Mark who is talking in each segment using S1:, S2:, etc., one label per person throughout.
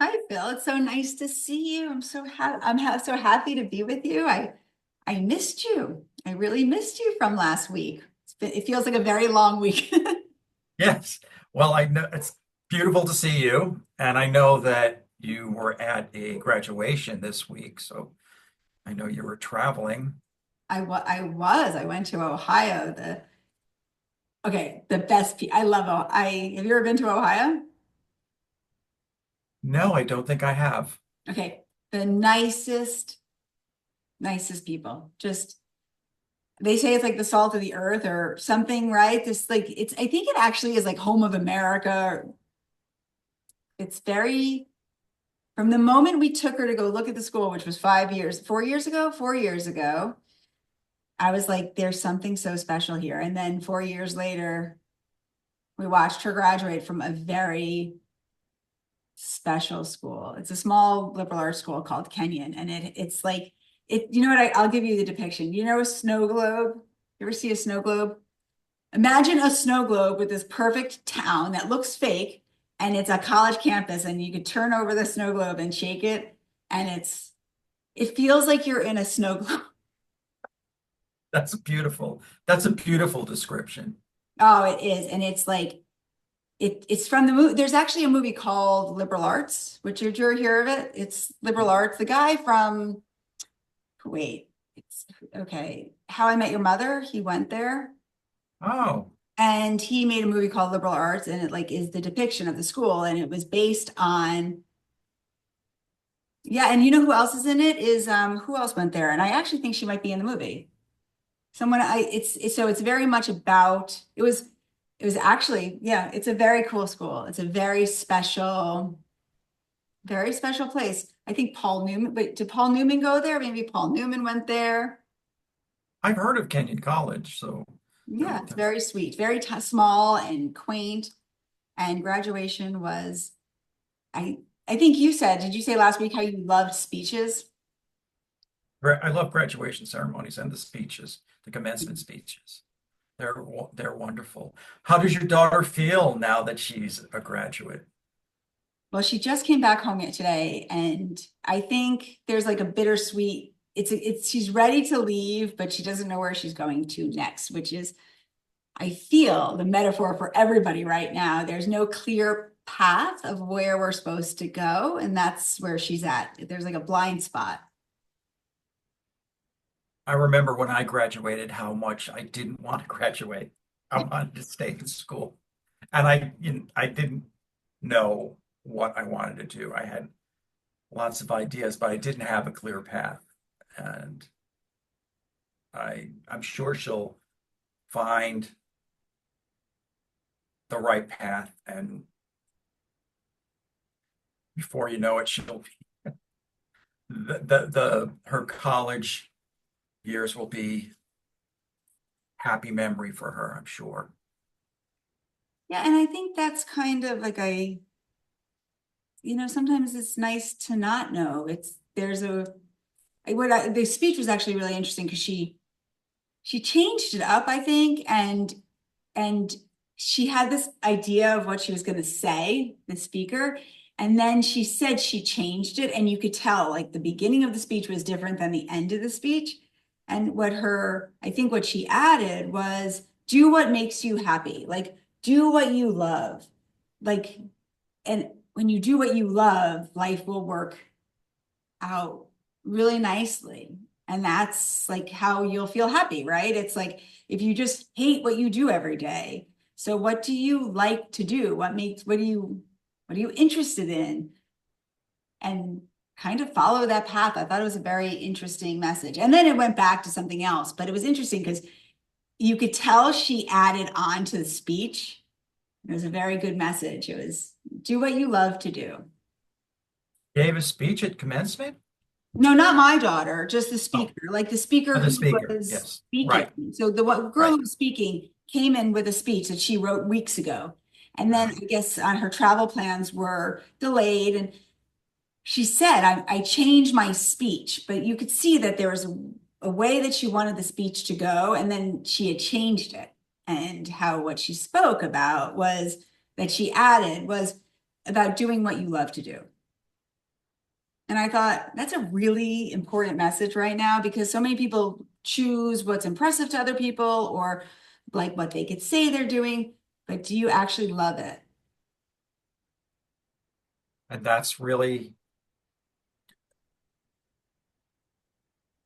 S1: Hi, Phil. It's so nice to see you. So happy to be with you. I missed you. I really missed you from last week. It feels like a very long week.
S2: Yes. Well, I know it's beautiful to see you, and I know that you were at a graduation this week, so I know you were traveling.
S1: I went to Ohio. The best. I love Ohio. Have you ever been to Ohio?
S2: No, I don't think I have.
S1: Okay, the nicest people. Just they say it's like the salt of the earth or something, right? This like it's. I think it actually is like home of America. It's very From the moment we took her to go look at the school, which was 5 years, 4 years ago, 4 years ago, I was like, there's something so special here. And then 4 years later, we watched her graduate from a very special school. It's a small liberal arts school called Kenyon. And it's like, you know what? I'll give you the depiction. You know, a snow globe? You ever see a snow globe? Imagine a snow globe with this perfect town that looks fake, and it's a college campus, and you could turn over the snow globe and shake it, and it feels like you're in a snow globe.
S2: That's beautiful. That's a beautiful description.
S1: Oh, it is. And it's like it's from the movie. There's actually a movie called Liberal Arts, which did you ever hear of it? It's Liberal Arts. The guy from wait, it's okay. How I Met Your Mother, he went there.
S2: Oh,
S1: And he made a movie called Liberal Arts, and it like is the depiction of the school, and it was based on yeah. And you know who else is in it? Is who else went there? And I actually think she might be in the movie. Someone I it's very much about it was actually yeah. It's a very cool school. It's a very special place. I think Paul Newman. Wait, did Paul Newman go there? Maybe Paul Newman went there.
S2: I've heard of Kenyon College, so
S1: Yeah, it's
S2: that's
S1: very sweet, very t small and quaint. And graduation was I I think you said, did you say last week how you loved speeches?
S2: I love graduation ceremonies and the speeches, the commencement speeches. They're wonderful. How does your daughter feel now that she's a graduate?
S1: Well, she just came back home yet today, and I think there's like a bittersweet. She's ready to leave, but she doesn't know where she's going to next, which is, I feel, the metaphor for everybody right now. There's no clear path of where we're supposed to go, and that's where she's at. There's like a blind spot.
S2: I remember when I graduated how much I didn't want to graduate. I wanted to stay in school. And I didn't know what I wanted to do. I had lots of ideas, but I didn't have a clear path. And I'm sure she'll find the right path. And before you know it, she'll be her college years will be happy memory for her, I'm sure.
S1: Yeah, and I think that's kind of like sometimes it's nice to not know. It's there's a the speech was actually really interesting because she changed it up, I think, and she had this idea of what she was going to say, the speaker, and then she said she changed it, and you could tell like the beginning of the speech was different than the end of the speech. And I think what she added was do what makes you happy, like do what you love, like, and when you do what you love, life will work out really nicely. And that's like how you'll feel happy, right? It's like if you just hate what you do every day. So what do you like to do? What are you interested in? And kind of follow that path. I thought it was a very interesting message. And then it went back to something else, but it was interesting because you could tell she added on to the speech. It was a very good message. It was do what you love to do.
S2: Gave a speech at commencement?
S1: No, not my daughter, just the
S2: Oh,
S1: speaker, like the speaker
S2: the
S1: who
S2: speaker.
S1: was
S2: Yes.
S1: speaking.
S2: Right.
S1: So the girl
S2: Right.
S1: who was speaking came in with a speech that she wrote weeks ago. And then
S2: Uh,
S1: I guess her travel plans were delayed. And she said, I changed my speech, but you could see that there was a way that she wanted the speech to go. And then she had changed it. And what she spoke about was that she added was about doing what you love to do. And I thought that's a really important message right now because so many people choose what's impressive to other people or like what they could say they're doing, but do you actually love it?
S2: And that's really,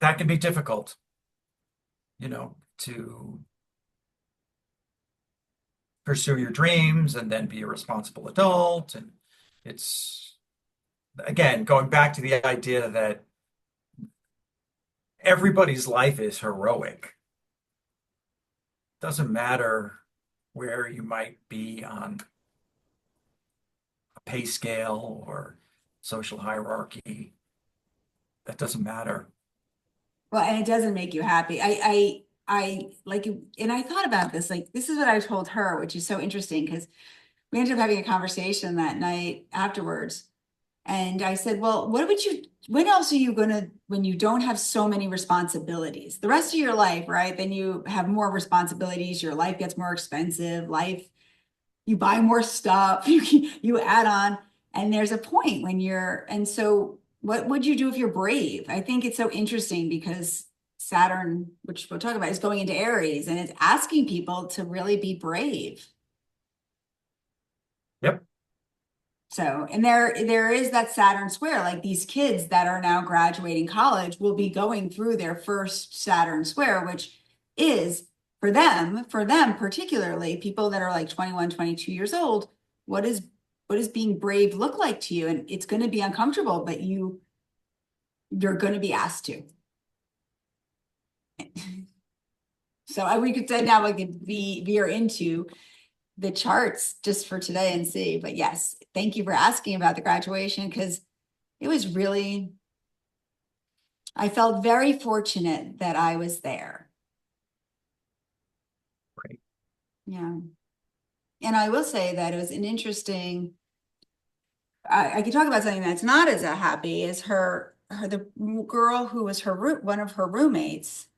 S2: that can be difficult, to pursue your dreams and then be a responsible adult. And it's, again, going back to the idea that everybody's life is heroic. Doesn't matter where you might be on a pay scale or social hierarchy. That doesn't matter.
S1: Well, and it doesn't make you happy. I like, and I thought about this, like, this is what I told her, which is so interesting because we ended up having a conversation that night afterwards. And I said, well, when else are you gonna, when you don't have so many responsibilities, the rest of your life, right? Then you have more responsibilities, your life gets more expensive, you buy more stuff, you add on, and there's a point when and so what would you do if you're brave? I think it's so interesting because Saturn, which we'll talk about, is going into Aries and it's asking people to really be brave.
S2: Yep.
S1: So, and there is that Saturn square, like these kids that are now graduating college will be going through their first Saturn square, which is for them particularly, people that are like 21, 22 years old, what does being brave look like to you? And it's going to be uncomfortable, but you're going to be asked to. So we could say now we could veer into the charts just for today and see. But yes, thank you for asking about the graduation because it was really, I felt very fortunate that I was there.
S2: Right.
S1: Yeah. And I will say that it was an interesting, I could talk about something that's not as happy as the girl who was one of her roommates.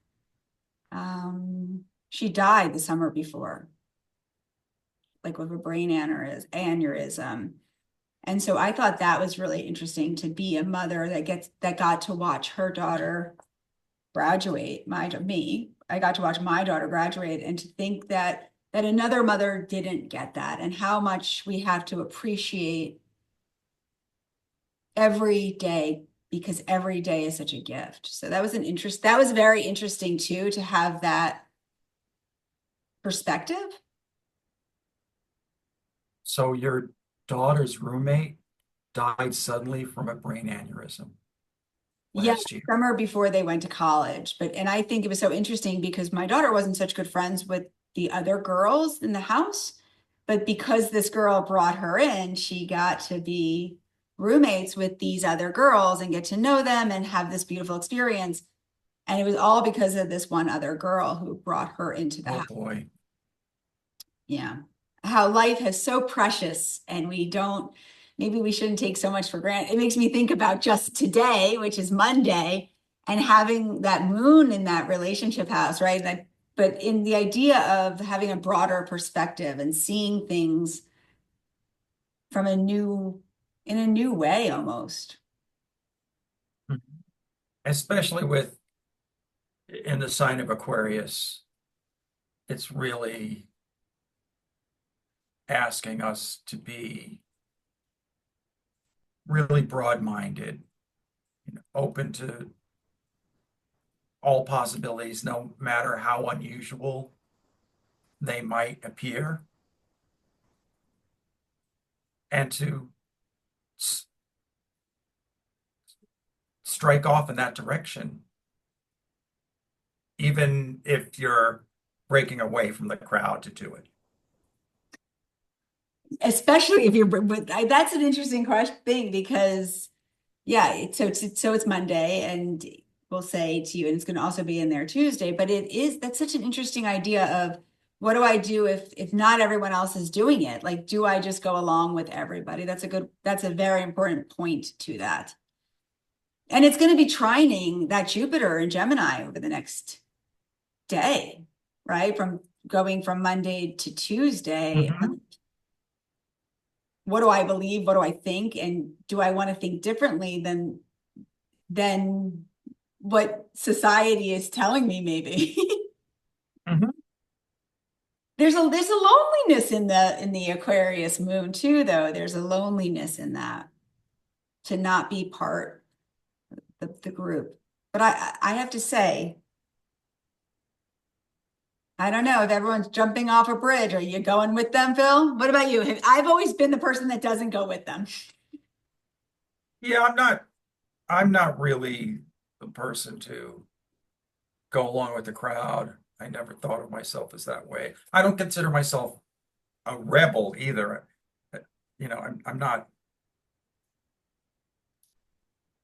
S1: She died the summer before, like with a brain aneurysm. And so I thought that was really interesting to be a mother that got to watch her daughter graduate. I got to watch my daughter graduate, and to think that another mother didn't get that, and how much we have to appreciate every day because every day is such a gift. So that was very interesting too, to have that perspective.
S2: So your daughter's roommate died suddenly from a brain aneurysm
S1: Yeah,
S2: last year.
S1: summer before they went to college. And I think it was so interesting because my daughter wasn't such good friends with the other girls in the house. But because this girl brought her in, she got to be roommates with these other girls and get to know them and have this beautiful experience. And it was all because of this one other girl who brought her into the
S2: Oh
S1: house.
S2: boy.
S1: Yeah. How life is so precious and maybe we shouldn't take so much for granted. It makes me think about just today, which is Monday, and having that moon in that relationship house, right? But in the idea of having a broader perspective and seeing things from in a new way almost.
S2: Mhm. Especially in the sign of Aquarius, it's really asking us to be really broad-minded, open to all possibilities, no matter how unusual they might appear, and to s strike off in that direction, even if you're breaking away from the crowd to do it.
S1: Especially if but that's an interesting thing because yeah, so it's Monday and we'll say to you, and it's going to also be in there Tuesday, but that's such an interesting idea of what do I do if not everyone else is doing it? Like, do I just go along with everybody? That's a very important point to that. And it's going to be trining that Jupiter in Gemini over the next day, right? From going from Monday to Tuesday.
S2: Mhm.
S1: What do I believe? What do I think? And do I want to think differently than than what society is telling me maybe.
S2: Mhm.
S1: There's a loneliness in the Aquarius moon too, though. There's a loneliness in that to not be part of the group. But I have to say, I don't know if everyone's jumping off a bridge. Are you going with them, Phil? What about you? I've always been the person that doesn't go with them.
S2: Yeah, I'm not really the person to go along with the crowd. I never thought of myself as that way. I don't consider myself a rebel either. I'm not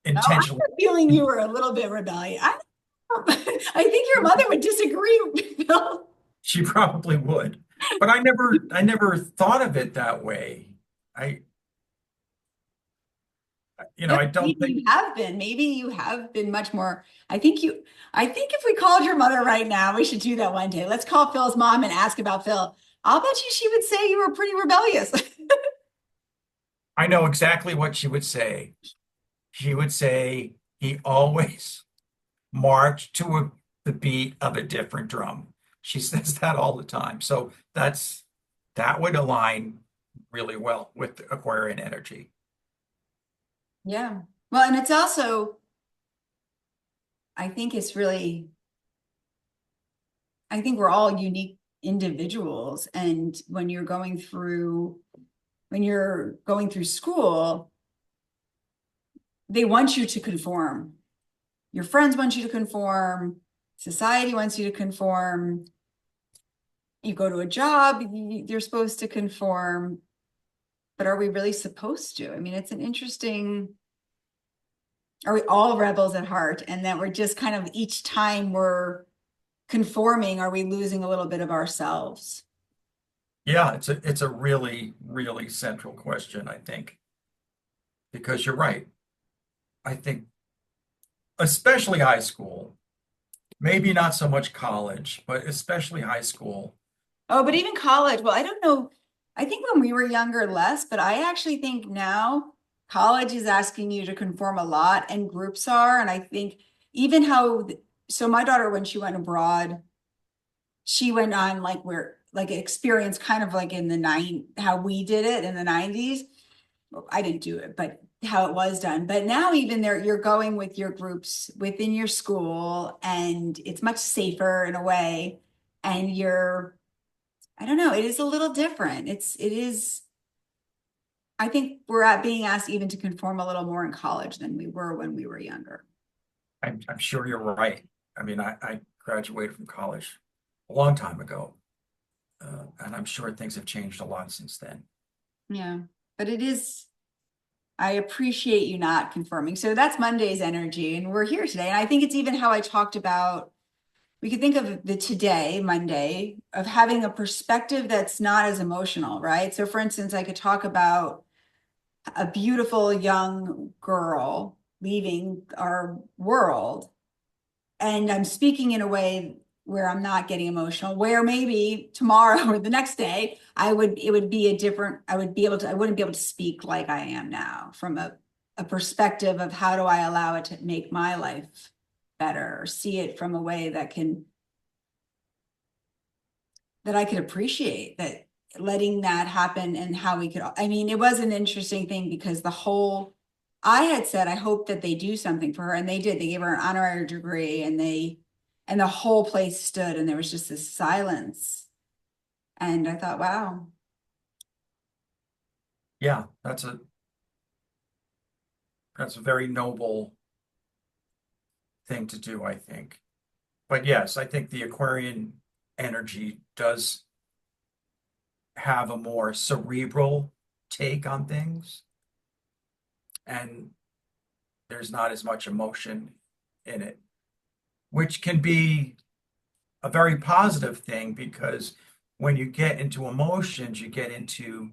S1: Oh, I have
S2: intentionally.
S1: a feeling you were a little bit rebellious. I think your mother would disagree, Phil.
S2: She probably would, but I never thought of it that way. I,
S1: Yeah,
S2: I don't
S1: maybe
S2: think.
S1: you have been. Maybe you have been much more. I think if we called your mother right now, we should do that one day. Let's call Phil's mom and ask about Phil. I'll bet you she would say you were pretty rebellious.
S2: I know exactly what she would say. She would say he always marched to the beat of a different drum. She says that all the time. So that would align really well with Aquarian energy.
S1: Yeah. Well, and it's also, I think it's really, I think we're all unique individuals. And when you're going through school, they want you to conform. Your friends want you to conform. Society wants you to conform. You go to a job, you're supposed to conform. But are we really supposed to? I mean, it's an interesting, are we all rebels at heart? And that we're just kind of each time we're conforming, are we losing a little bit of ourselves?
S2: Yeah, it's a really, really central question, I think, because you're right. I think especially high school, maybe not so much college, but especially high school.
S1: Oh, but even college, well, I don't know. I think when we were younger, less, but I actually think now college is asking you to conform a lot and groups are. And I think even so my daughter, when she went abroad, she went on like experience kind of like in how we did it in the 90s. Well, I didn't do it, but how it was done. But now even there, you're going with your groups within your school and it's much safer in a way. And I don't know, it is a little different. It is, I think we're being asked even to conform a little more in college than we were when we were younger.
S2: I'm sure you're right. I mean, I graduated from college a long time ago, and I'm sure things have changed a lot since then.
S1: Yeah. But I appreciate you not conforming. So that's Monday's energy, and we're here today. And I think it's even how I talked about, we could think of the today, Monday, of having a perspective that's not as emotional, right? So for instance, I could talk about a beautiful young girl leaving our world. And I'm speaking in a way where I'm not getting emotional, where maybe tomorrow or the next day, it would be a different, I wouldn't be able to speak like I am now from a perspective of how do I allow it to make my life better or see it from a way that I could appreciate that letting that happen and how we could, I mean, it was an interesting thing because I had said, I hope that they do something for her and they did. They gave her an honorary degree and the whole place stood and there was just this silence. And I thought, wow.
S2: Yeah, that's a very noble thing to do, I think. But yes, I think the Aquarian energy does have a more cerebral take on things, and there's not as much emotion in it, which can be a very positive thing because when you get into emotions, you get into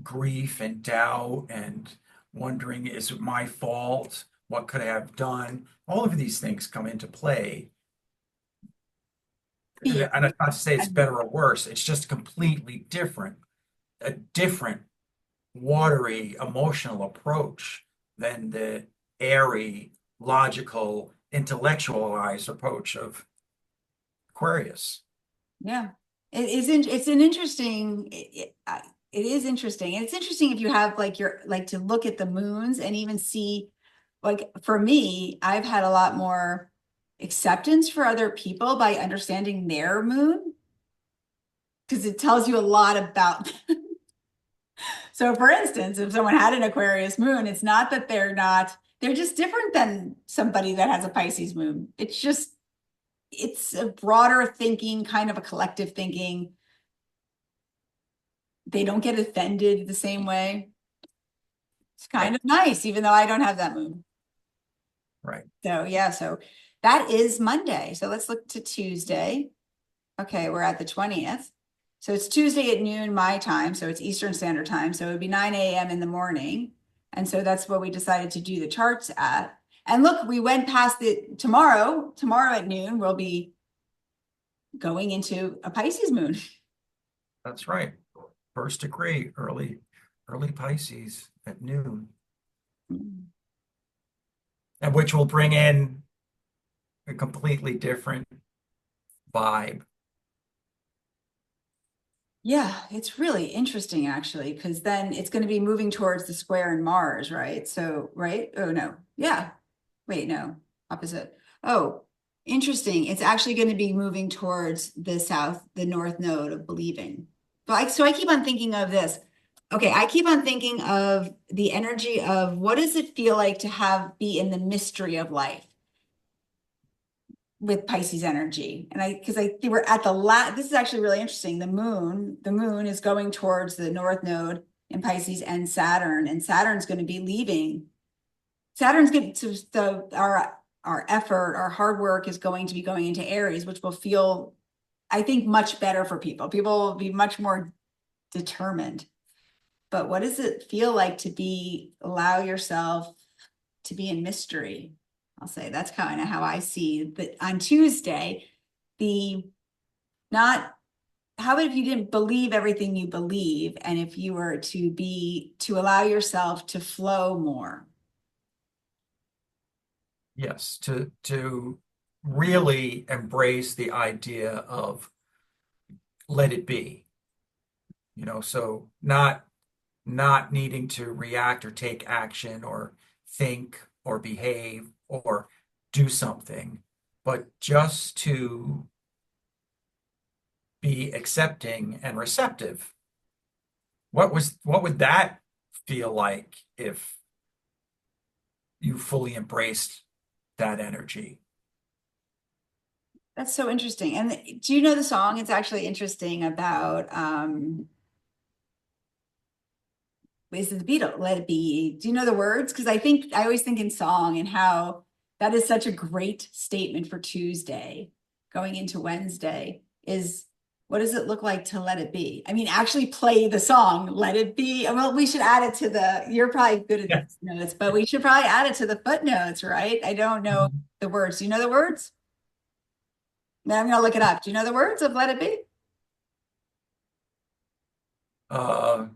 S2: grief and doubt and wondering, is it my fault? What could I have done? All of these things come into play.
S1: Fear.
S2: And it's not to say it's better or worse, it's just completely different, a different watery emotional approach than the airy, logical, intellectualized approach of Aquarius.
S1: Yeah. It's an interesting, it is interesting. And it's interesting if you have like like to look at the moons and even see, like for me, I've had a lot more acceptance for other people by understanding their moon because it tells you a lot about. So for instance, if someone had an Aquarius moon, it's not that they're just different than somebody that has a Pisces moon. It's a broader thinking, kind of a collective thinking. They don't get offended the same way. It's kind
S2: Right,
S1: of nice, even though I don't have that moon.
S2: right.
S1: So yeah, so that is Monday. So let's look to Tuesday. Okay, we're at the 20th. So it's Tuesday at noon my time. So it's Eastern Standard Time. So it would be 9 a.m. in the morning. And so that's what we decided to do the charts at. And look, we went past it tomorrow at noon, we'll be going into a Pisces moon.
S2: That's right. First degree, early Pisces at noon, and which will bring in a completely different vibe.
S1: Yeah, it's really interesting actually, because then it's going to be moving towards the square in Mars, right? So, right? Oh no. Yeah. Wait, no. Opposite. Oh, interesting. It's actually going to be moving towards the north node of believing. So I keep on thinking of this. Okay, I keep on thinking of the energy of what does it feel like to be in the mystery of life with Pisces energy. And because I think we're at this is actually really interesting. The moon is going towards the north node in Pisces and Saturn's going to be leaving. Saturn's going to, so our effort, our hard work is going to be going into Aries, which will feel, I think, much better for people. People will be much more determined. But what does it feel like to allow yourself to be in mystery? I'll say that's kind of how I see that on Tuesday, the not how about if you didn't believe everything you believe and if you were to allow yourself to flow more.
S2: Yes, to really embrace the idea of let it be, so not needing to react or take action or think or behave or do something, but just to be accepting and receptive. What would that feel like if you fully embraced that energy?
S1: That's so interesting. And do you know the song? It's actually interesting about is it the Beatles, Let It Be. Do you know the words? Because I always think in song and how that is such a great statement for Tuesday going into Wednesday is what does it look like to let it be? I mean, actually play the song, Let It Be. Well, we should add it you're probably good at
S2: Yeah.
S1: these notes, but we should probably add it to the footnotes, right? I don't know the words. Do you know the words? Now I'm going to look it up. Do you know the words of Let It Be?
S2: Uh,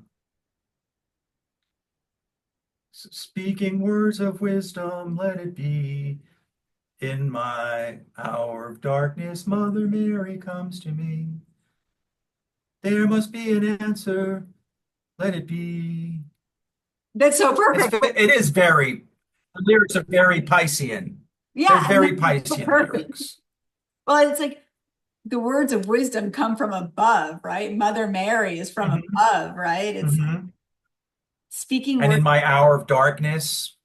S2: Speaking words of wisdom, let it be. In my hour of darkness, Mother Mary comes to me. There must be an answer, let it be.
S1: That's so perfect.
S2: It is the lyrics are very Piscean. They're
S1: Yeah, and
S2: very
S1: that's so
S2: Piscean
S1: perfect.
S2: lyrics.
S1: Well, it's like the words of wisdom come from above, right? Mother Mary is from
S2: Mhm,
S1: above, right? It's
S2: mhm.
S1: speaking
S2: And
S1: words.
S2: in my hour of darkness.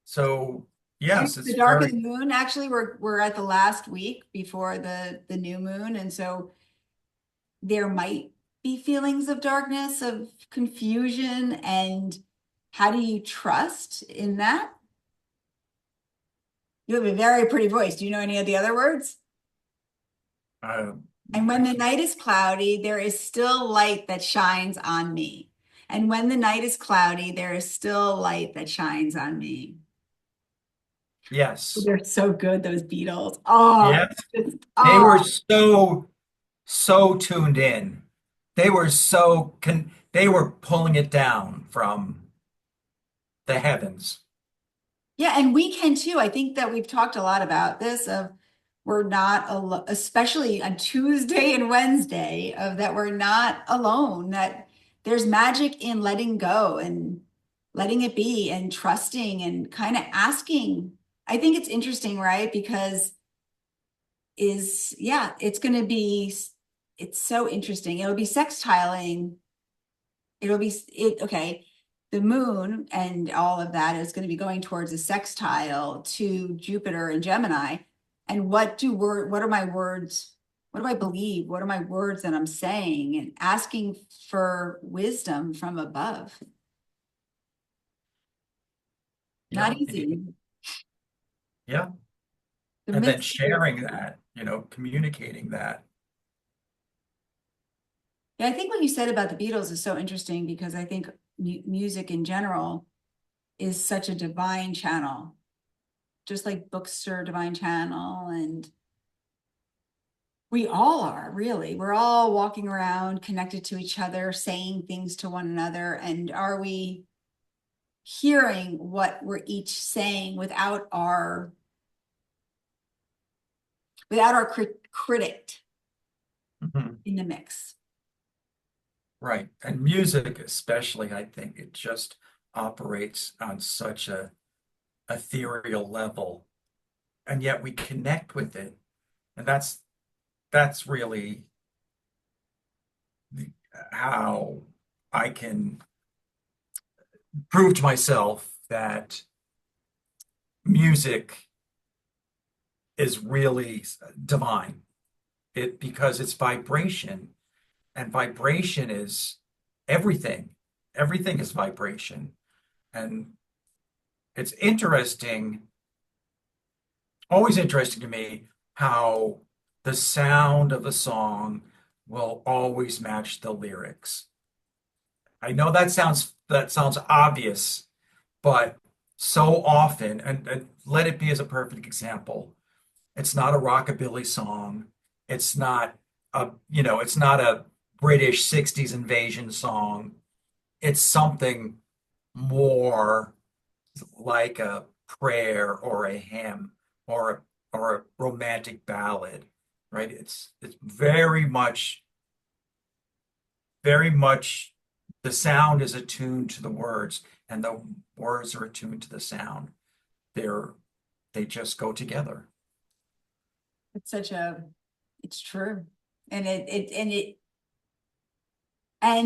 S2: So,
S1: And
S2: yes,
S1: the
S2: it's
S1: dark of
S2: very,
S1: the moon, actually, we're at the last week before the new moon, and so there might be feelings of darkness, of confusion, and how do you trust in that? You have a very pretty voice. Do you know any of the other words?
S2: uh,
S1: And when the night is cloudy, there is still light that shines on me. And when the night is cloudy, there is still light that shines on me.
S2: yes,
S1: They're so good, those Beatles. Oh,
S2: yes. They
S1: oh,
S2: were so tuned in. They were pulling it down from the heavens.
S1: Yeah, and we can too. I think that we've talked a lot about this of we're not alone, especially on Tuesday and Wednesday, of that we're not alone, that there's magic in letting go and letting it be and trusting and kind of asking. I think it's interesting, right? Because yeah, it's going to be, it's so interesting. It'll be sextiling. Okay. The moon and all of that is going to be going towards a sextile to Jupiter and Gemini. And what are my words? What do I believe? What are my words that I'm saying? And asking for wisdom from above. Not
S2: Yeah,
S1: easy.
S2: yeah.
S1: The
S2: And then
S1: midst of it.
S2: sharing that, communicating that.
S1: Yeah, I think what you said about the Beatles is so interesting because I think music in general is such a divine channel, just like books are a divine channel, and we all are really. We're all walking around connected to each other, saying things to one another. And are we hearing what we're each saying without our critic
S2: Mhm.
S1: in the mix?
S2: Right. And music, especially, I think it just operates on such a ethereal level, and yet we connect with it. And that's really the, how I can prove to myself that music is really divine. It because it's vibration, and vibration is everything. Everything is vibration. And it's interesting, always interesting to me how the sound of a song will always match the lyrics. I know that sounds obvious, but so often, and let it be as a perfect example. It's not a rockabilly song. It's not a British 60s invasion song. It's something more like a prayer or a hymn or a romantic ballad, right? It's very much the sound is attuned to the words and the words are attuned to the sound. They're they just go together.
S1: It's such a, it's true. And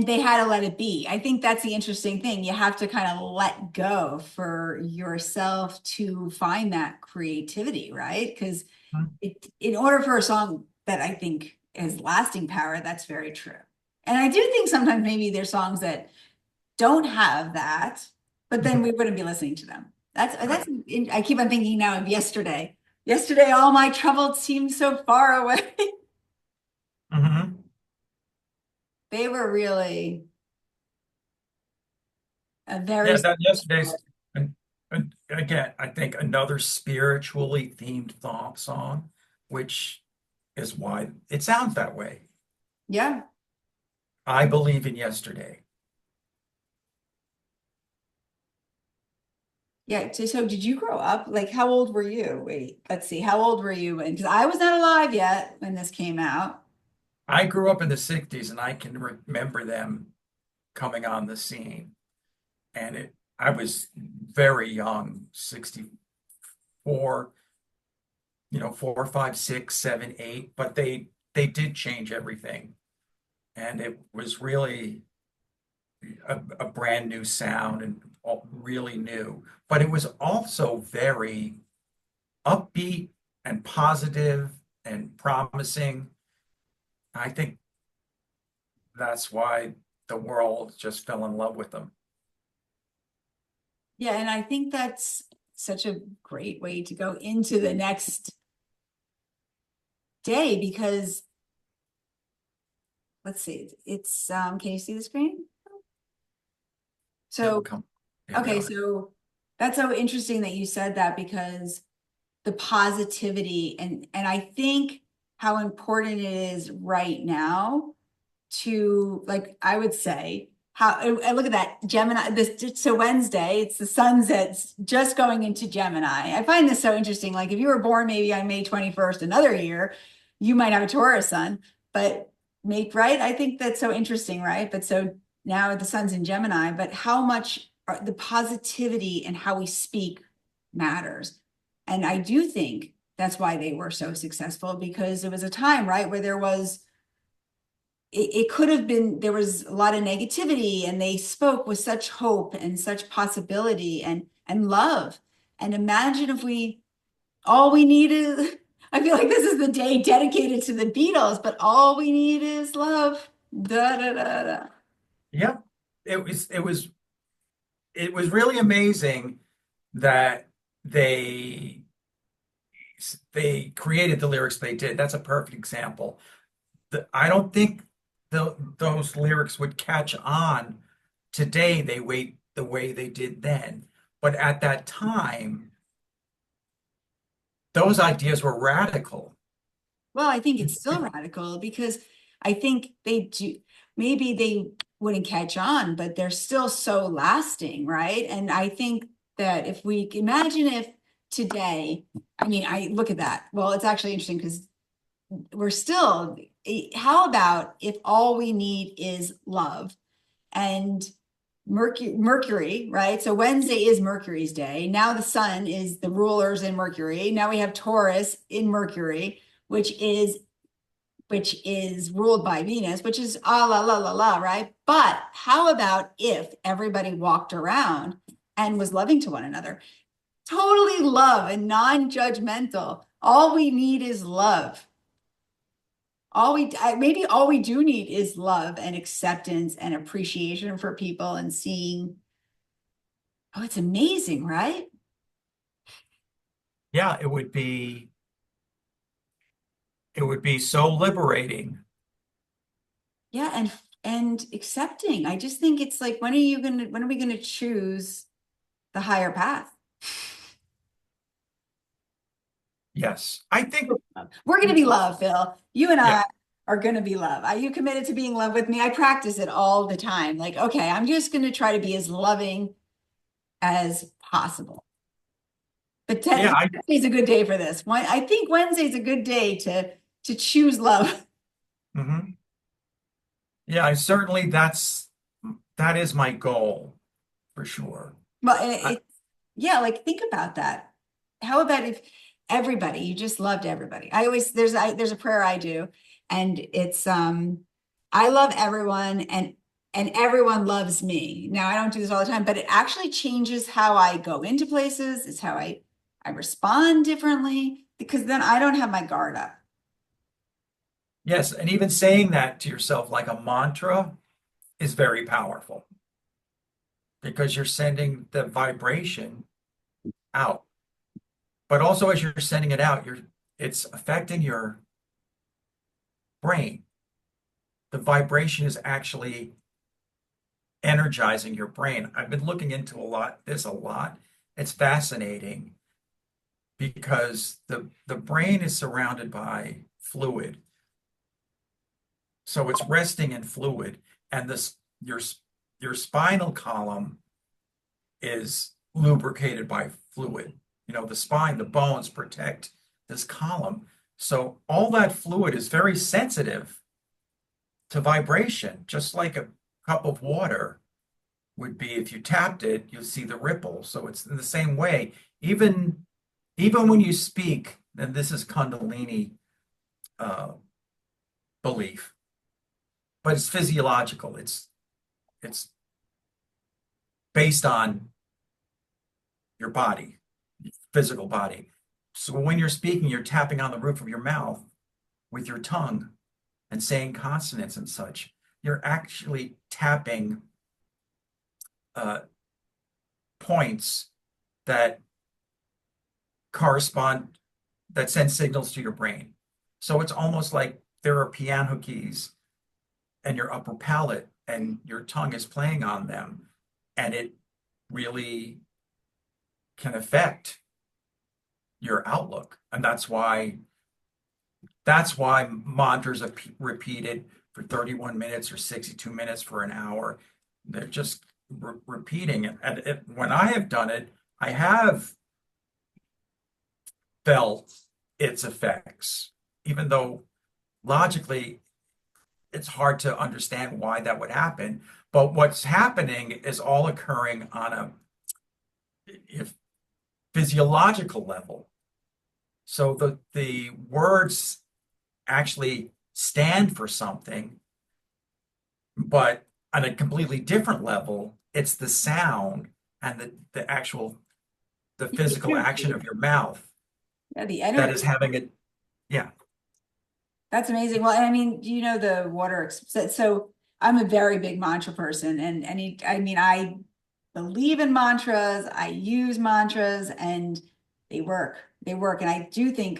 S1: they had to let it be. I think that's the interesting thing. You have to kind of let go for yourself to find that creativity, right? Because in order for a song that I think has lasting power, that's very true. And I do think sometimes maybe there's songs that don't have that, but then we wouldn't be listening to them.
S2: Right.
S1: I keep on thinking now of yesterday. Yesterday, all my troubles seemed so far away.
S2: Hmm.
S1: They were really a very
S2: Yeah, that yesterday's and again, I think another spiritually themed song, which is why it sounds that way.
S1: yeah.
S2: I believe in yesterday.
S1: Yeah. So did you grow up? Like, how old were you? Wait, let's see. How old were you when? Because I was not alive yet when this came out.
S2: I grew up in the 60s and I can remember them coming on the scene. And I was very young, 64, 4, 5, 6, 7, 8, but they did change everything. And it was really a brand new sound and really new. But it was also very upbeat and positive and promising. I think that's why the world just fell in love with them.
S1: Yeah, and I think that's such a great way to go into the next day because let's see, it's can you see the screen?
S2: Yep,
S1: So
S2: come. Here we
S1: okay,
S2: are.
S1: so that's so interesting that you said that because the positivity and I think how important it is right now to like I would say how, and look at that, Gemini, this, so Wednesday, it's the sun that's just going into Gemini. I find this so interesting. Like if you were born maybe on May 21st, another year, you might have a Taurus sun, but right? I think that's so interesting, right? But so now the sun's in Gemini, but how much the positivity and how we speak matters. And I do think that's why they were so successful, because it was a time, right, where there was, it could have been, there was a lot of negativity, and they spoke with such hope and such possibility and love. And imagine if all we need is, I feel like this is the day dedicated to the Beatles, but all we need is love. Da, da, da, da.
S2: Yeah, it was really amazing that they they created the lyrics they did. That's a perfect example. I don't think those lyrics would catch on today. They wait the way they did then, but at that time, those ideas were radical.
S1: Well, I think it's still radical, because I think they do, maybe they wouldn't catch on, but they're still so lasting, right? And I think that if we imagine if today, I mean, I look at that. Well, it's actually interesting because we're still, how about if all we need is love? And Mercury, right? So Wednesday is Mercury's day. Now the sun is the rulers in Mercury. Now we have Taurus in Mercury, which is ruled by Venus, which is la la la la, right? But how about if everybody walked around and was loving to one another? Totally love and non-judgmental. All we need is love. Maybe all we do need is love and acceptance and appreciation for people, and seeing, oh, it's amazing, right?
S2: Yeah, it would be so liberating.
S1: Yeah, and accepting. I just think it's like, when are we gonna choose the higher path?
S2: Yes, I think.
S1: We're gonna be love, Phil. You and
S2: Yeah,
S1: I are gonna be love. Are you committed to being love with me? I practice it all the time. Like, okay, I'm just gonna try to be as loving as possible. But
S2: yeah,
S1: Wednesday's a good day for this. I think Wednesday's a good day to choose love.
S2: mhm. Yeah, I certainly that is my goal for sure.
S1: Well,
S2: I,
S1: yeah, like think about that. How about if everybody, you just loved everybody? There's a prayer I do, and it's I love everyone, and everyone loves me. Now I don't do this all the time, but it actually changes how I go into places. It's how I respond differently, because then I don't have my guard up.
S2: yes, and even saying that to yourself like a mantra is very powerful because you're sending the vibration out. But also as you're sending it out, it's affecting your brain. The vibration is actually energizing your brain. I've been looking into this a lot. It's fascinating because the brain is surrounded by fluid. So it's resting in fluid, and your spinal column is lubricated by fluid. The spine, the bones protect this column. So all that fluid is very sensitive to vibration, just like a cup of water would be. If you tapped it, you'll see the ripple. So it's in the same way. Even when you speak, and this is Kundalini uh, belief, but it's physiological. It's based on your body, your physical body. So when you're speaking, you're tapping on the roof of your mouth with your tongue and saying consonants and such. You're actually tapping uh, points that correspond, that send signals to your brain. So it's almost like there are piano keys and your upper palate, and your tongue is playing on them, and it really can affect your outlook. And that's why mantras are repeated for 31 minutes or 62 minutes for an hour. They're just repeating it. And when I have done it, I have felt its effects, even though logically it's hard to understand why that would happen. But what's happening is all occurring on a if, physiological level. So the words actually stand for something, but on a completely different level, it's the sound and the actual the
S1: The
S2: physical action
S1: energy.
S2: of your mouth
S1: Yeah, the
S2: that
S1: energy.
S2: is having it. Yeah.
S1: That's amazing. Well, and I mean, you know, the water, so I'm a very big mantra person and I mean, I believe in mantras, I use mantras and they work. They work. And I do think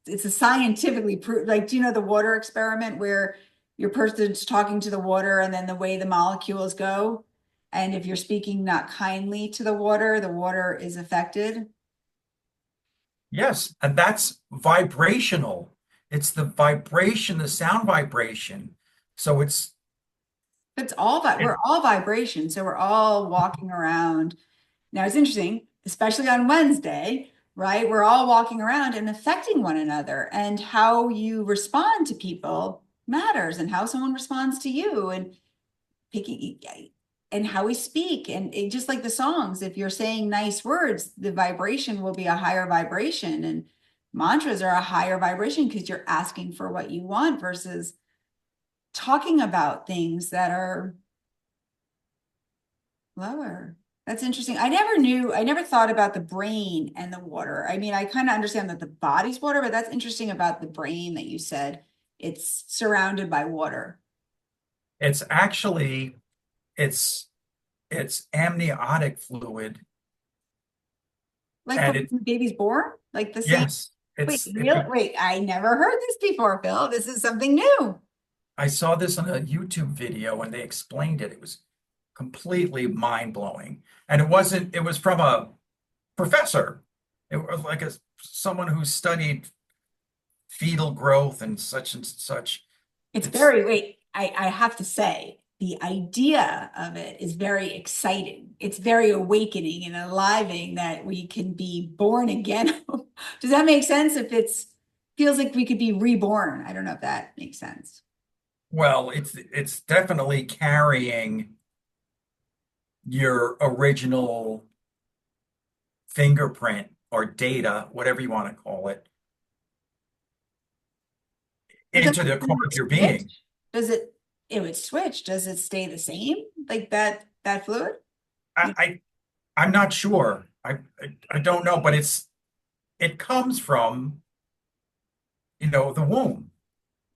S1: it's a scientifically proved, like, do you know the water experiment where your person's talking to the water and then the way the molecules go? And if you're speaking not kindly to the water is affected.
S2: Yes, and that's vibrational. It's the vibration, the sound vibration. So
S1: It's all
S2: it,
S1: we're all vibration. So we're all walking around. Now it's interesting, especially on Wednesday, right? We're all walking around and affecting one another, and how you respond to people matters, and how someone responds to you, and picking and how we speak, and just like the songs, if you're saying nice words, the vibration will be a higher vibration, and mantras are a higher vibration because you're asking for what you want versus talking about things that are lower. That's interesting. I never thought about the brain and the water. I mean, I kind of understand that the body's water, but that's interesting about the brain that you said it's surrounded by water.
S2: it's actually it's it's amniotic fluid,
S1: Like
S2: and
S1: when
S2: it
S1: the baby's born, like the same.
S2: yes,
S1: Wait,
S2: it's it.
S1: real? Wait, I never heard this before, Phil. This is something new.
S2: I saw this on a YouTube video and they explained it. It was completely mind-blowing. And it was from a professor. It was like someone who studied fetal growth and such.
S1: It's
S2: It's
S1: very, wait, I have to say, the idea of it is very exciting. It's very awakening and enlivening that we can be born again. Does that make sense? If it's feels like we could be reborn. I don't know if that makes sense.
S2: well, it's definitely carrying your original fingerprint or data, whatever you want to call it,
S1: But then
S2: into the core
S1: it would
S2: of your being.
S1: switch. Does it would switch? Does it stay the same? Like that fluid?
S2: I, I I'm not sure. I don't know, but it comes from, the womb.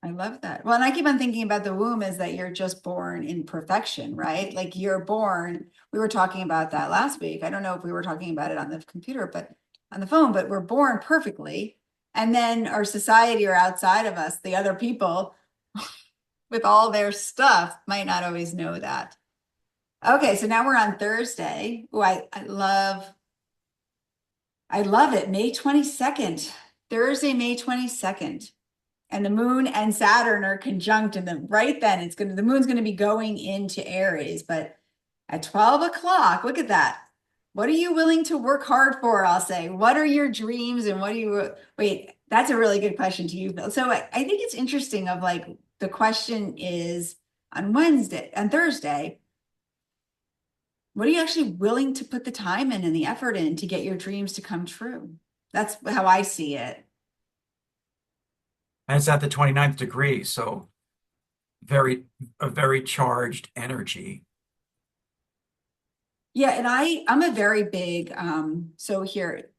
S1: I love that. Well, and I keep on thinking about the womb is that you're just born in perfection, right? Like you're born, we were talking about that last week. I don't know if we were talking about it on the computer, but on the phone, but we're born perfectly. And then our society or outside of us, the other people with all their stuff might not always know that. Okay, so now we're on Thursday. Oh, I love it. May 22nd, Thursday, May 22nd. And the moon and Saturn are conjunct, and then right then the moon's going to be going into Aries, but at 12 o'clock, look at that. What are you willing to work hard for? I'll say, what are your dreams and what do you wait? That's a really good question to you, Bill. So I think it's interesting of like the question is on Thursday, what are you actually willing to put the time in and the effort in to get your dreams to come true? That's how I see it.
S2: And it's at the 29th degree, so very a very charged energy.
S1: Yeah, and I'm a very big so here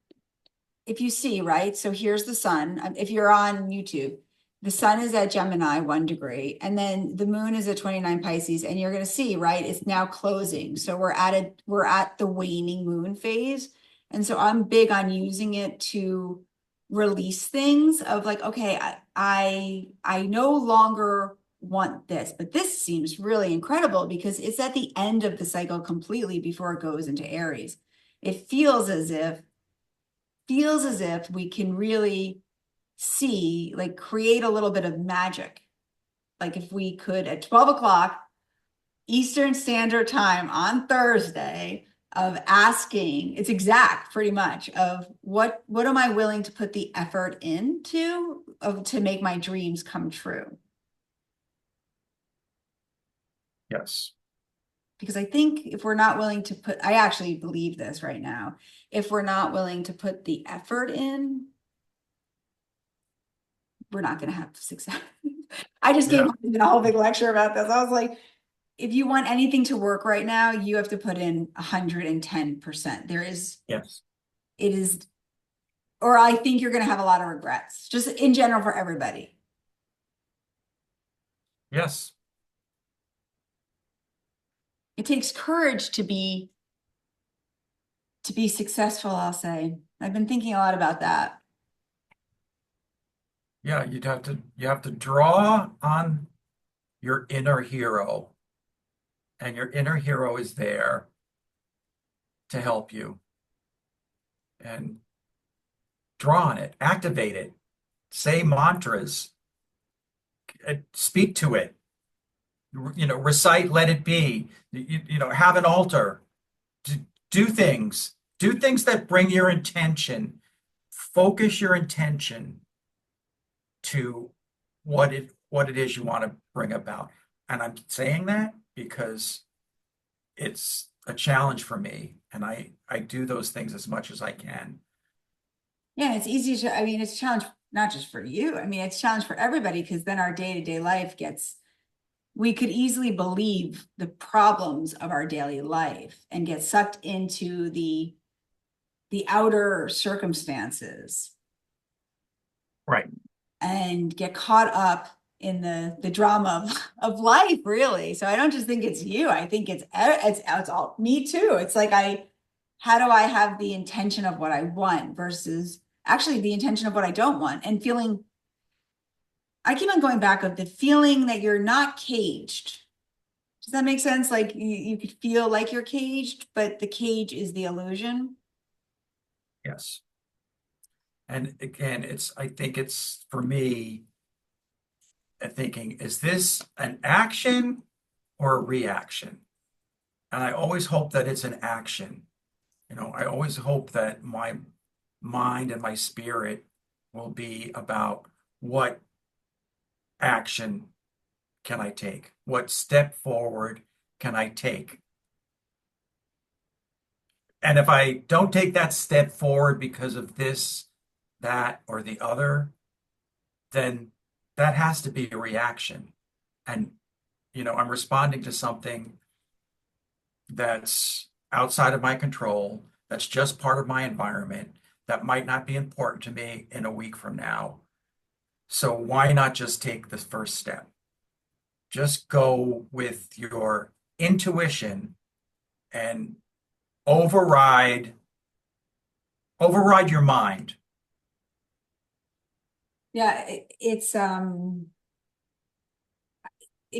S1: if you see, right? So here's the sun. If you're on YouTube, the sun is at Gemini 1 degree, and then the moon is at 29 Pisces, and you're gonna see, right? It's now closing. So we're at the waning moon phase. And so I'm big on using it to release things of like, okay, I no longer want this, but this seems really incredible because it's at the end of the cycle completely before it goes into Aries. It feels as if we can really see, like create a little bit of magic. Like if we could at 12 o'clock, Eastern Standard Time on Thursday of asking, it's exact pretty much of what am I willing to put the effort into to make my dreams come true?
S2: Yes.
S1: Because I think if we're not willing to put, I actually believe this right now, if we're not willing to put the effort in, we're not going to have success. I just gave
S2: Yeah.
S1: a whole big lecture about this. I was like, if you want anything to work right now, you have to put in 110%.
S2: Yes.
S1: It is, or I think you're going to have a lot of regrets, just in general for everybody.
S2: Yes.
S1: It takes courage to be successful, I'll say. I've been thinking a lot about that.
S2: Yeah, you have to draw on your inner hero, and your inner hero is there to help you. And draw on it, activate it, say mantras, speak to it, recite, let it be, have an altar, do things, do things that bring your intention, focus your intention to what it is you want to bring about. And I'm saying that because it's a challenge for me, and I do those things as much as I can.
S1: Yeah, it's easy to, I mean, it's a challenge not just for you. I mean, it's a challenge for everybody because then our day-to-day life gets, we could easily believe the problems of our daily life and get sucked into the outer circumstances
S2: Right.
S1: and get caught up in the drama of life, really. So I don't just think it's you. I think it's all me too. It's like how do I have the intention of what I want versus actually the intention of what I don't want, and feeling, I keep on going back of the feeling that you're not caged. Does that make sense? Like you could feel like you're caged, but the cage is the illusion.
S2: Yes. And again, I think it's for me, thinking, is this an action or a reaction? And I always hope that it's an action. I always hope that my mind and my spirit will be about what action can I take? What step forward can I take? And if I don't take that step forward because of this, that, or the other, then that has to be a reaction. And, I'm responding to something that's outside of my control, that's just part of my environment, that might not be important to me in a week from now. So why not just take the first step? Just go with your intuition and override override your mind.
S1: Yeah, it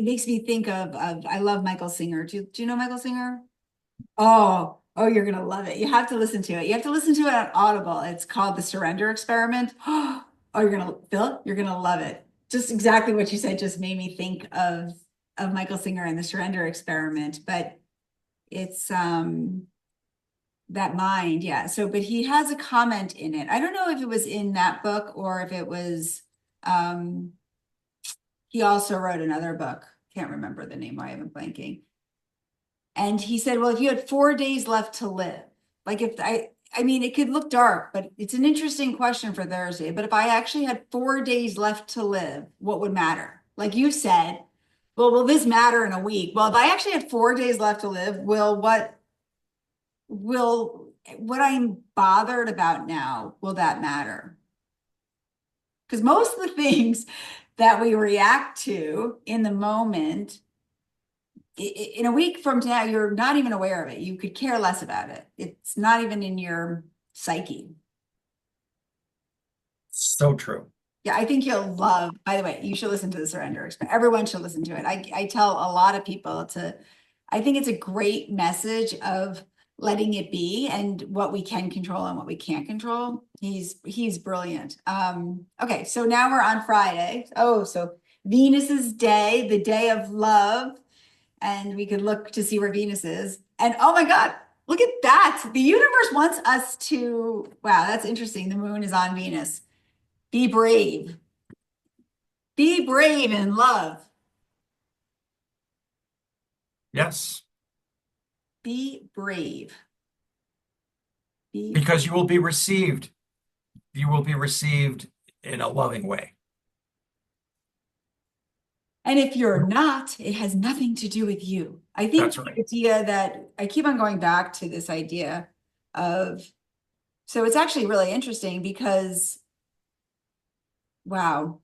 S1: makes me think of I love Michael Singer. Do you know Michael Singer? Oh, you're gonna love it. You have to listen to it. You have to listen to it on Audible. It's called The Surrender Experiment. Oh, you're gonna love it. Just exactly what you said just made me think of Michael Singer and The Surrender Experiment. But it's that mind, yeah. So, but he has a comment in it. I don't know if it was in that book or if it was he also wrote another book. Can't remember the name. Why I'm blanking. And he said, well, if you had 4 days left to live, like if I mean, it could look dark, but it's an interesting question for Thursday. But if I actually had 4 days left to live, what would matter? Like you said, well, will this matter in a week? Well, if I actually had 4 days left to live, will what I'm bothered about now, will that matter? Because most of the things that we react to in the moment, in a week from now, you're not even aware of it. You could care less about it. It's not even in your psyche.
S2: So true.
S1: Yeah, I think you'll love, by the way, you should listen to the Surrender Experiment. Everyone should listen to it. I tell a lot of people I think it's a great message of letting it be and what we can control and what we can't control. He's brilliant. Okay, so now we're on Friday. Oh, so Venus's day, the day of love. and we could look to see where Venus is. And oh my God, look at that. The universe wants us to, wow, that's interesting. The moon is on Venus. Be brave. Be brave in love.
S2: Yes,
S1: Be brave. Be
S2: because
S1: brave.
S2: you will be received. You will be received in a loving way.
S1: And if you're not, it has nothing to do with you. I think
S2: That's
S1: the
S2: right.
S1: idea that I keep on going back to this idea of, so it's actually really interesting because, wow,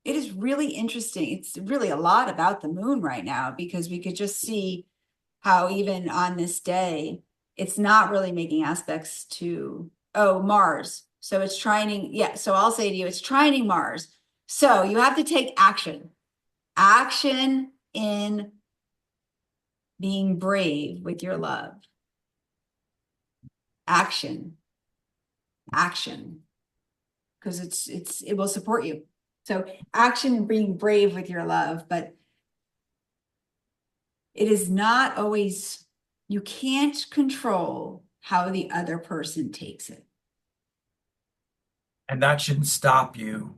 S1: it is really interesting. It's really a lot about the moon right now because we could just see how even on this day, it's not really making aspects to, oh, Mars. So it's trining, yeah. So I'll say to you, it's trining Mars. So you have to take action. Action in being brave with your love. Action, action, because it will support you. So action and being brave with your love, but it is not always, you can't control how the other person takes it.
S2: And that shouldn't stop you,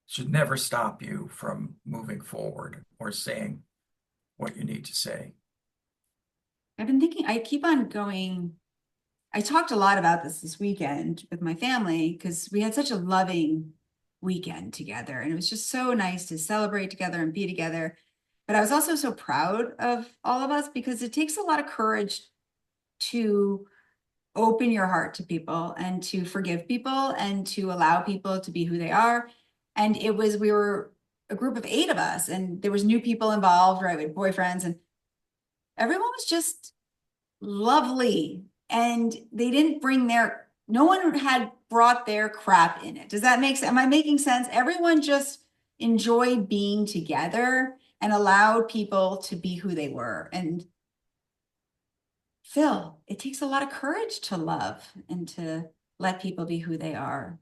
S2: should never stop you from moving forward or saying what you need to say.
S1: I've been thinking, I keep on going. I talked a lot about this weekend with my family because we had such a loving weekend together. And it was just so nice to celebrate together and be together. But I was also so proud of all of us because it takes a lot of courage to open your heart to people and to forgive people and to allow people to be who they are. And we were a group of 8 of us, and there was new people involved, right? With boyfriends, and everyone was just lovely. And they didn't bring no one had brought their crap in it. Does that make sense? Am I making sense? Everyone just enjoyed being together and allowed people to be who they were. And Phil, it takes a lot of courage to love and to let people be who they are.